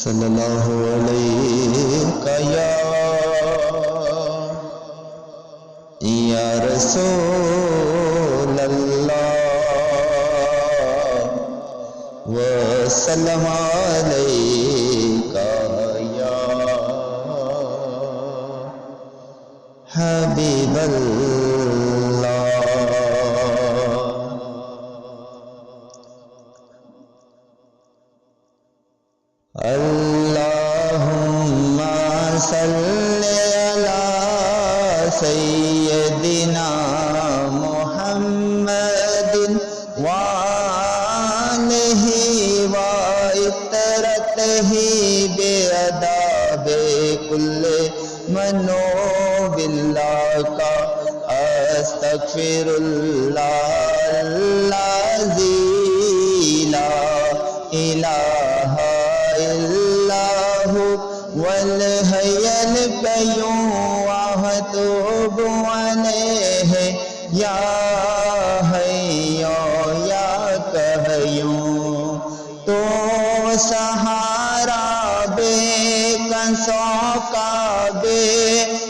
صلی اللہ علیہ یا رسول اللہ وسلم علیکہ یا حبیب اللہ۔ اللہم صلی علی سیدنا محمد وآلہ وعطرتہ بآداب کل منو باللہ کا استغفر اللہ الذی لا الہ الا هو والحی القیوم واتوب علیہ یا حی یا قیوم۔ تو سہارا بے کنسوں کا بے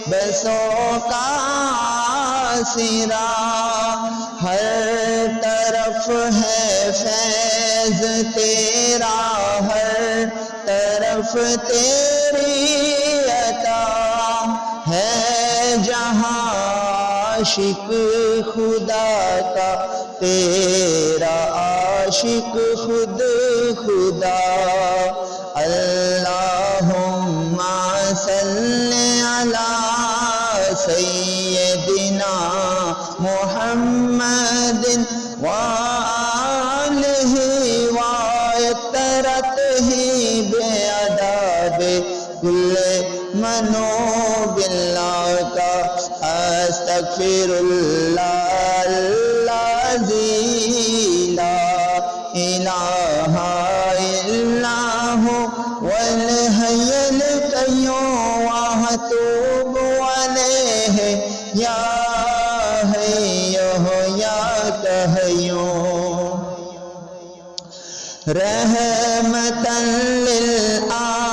بسوں کا آسرا، ہر طرف ہے فیض تیرا، ہر طرف تیری عطا ہے، جہاں عاشق خدا کا تیرا عاشق خود خدا۔ اللہم صلی علی سیدنا محمد وآلہ وعطرتہ بآداب کل منو باللہ کا استغفر اللہ الذی لا الہ الا هو والحی القیوم واتوب علیہ یا حی یا قیوم۔ رحمتا للعالمین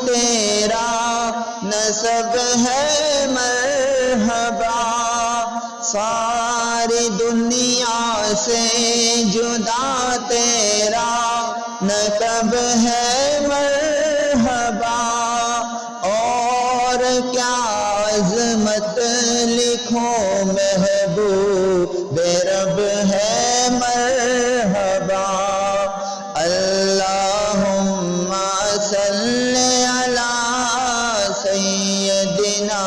تیرا نسب ہے مرحبا، ساری دنیا سے جدا تیرا نقب ہے مرحبا، اور کیا عظمت لکھو محبوب رب ہے مرحبا۔ اللہم صلی علی سیدنا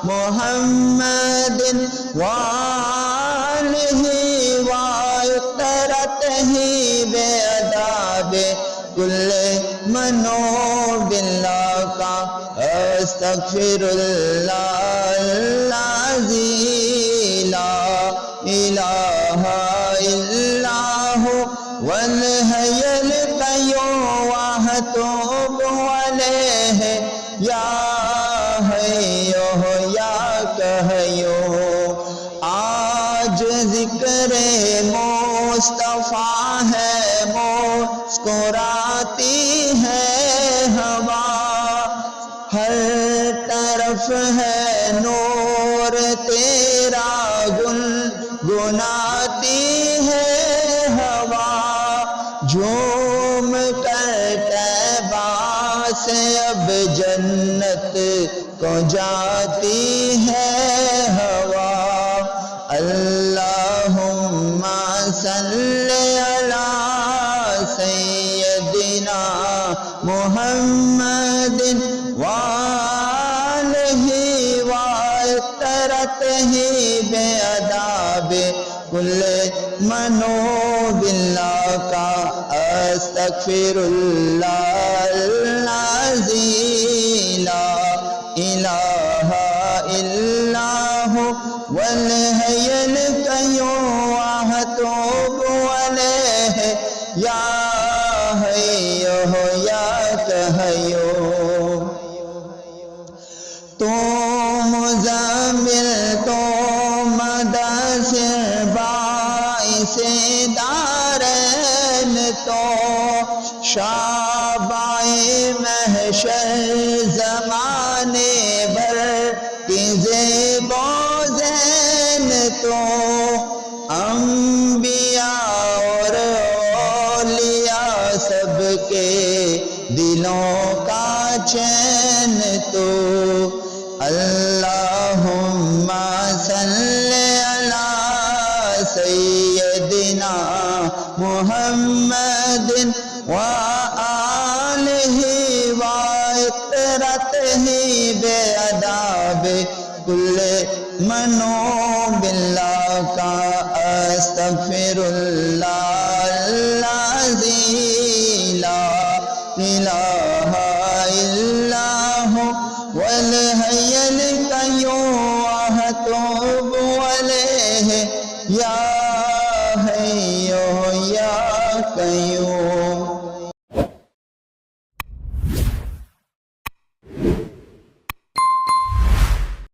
محمد وآلہ وعطرتہ بآداب کل منو باللہ کا استغفر اللہ الذی لا الہ الا هو والحی القیوم واتوب علیہ یا حی یا قیوم۔ آج ذکر مصطفیٰ ہے مسکراتی ہے ہوا، ہر طرف ہے نور تیرا گنگناتی ہے ہوا، جھوم کر طیبہ سے اب جنت کو جاتی ہے ہوا۔ اللہم صلی علی سیدنا محمد وآلہ وعطرتہ بآداب کل منو باللہ کا استغفر اللہ الذی لا الہ الا هو والحی القیوم واتوب علیہ یا حی یا قیوم۔ تو مزمل تو مدثر باعث دارین تو شاب کعبۂ محشر زمانے بھر کی زیب و زین تو، انبیاء اور اولیاء سب کے دلوں کا چین تو، اللہم صلی علی سیدنا محمد وآلہ وعطرتہ بِعَذَابِ کل منو باللہ کا استغفر اللہ الذی لا الہ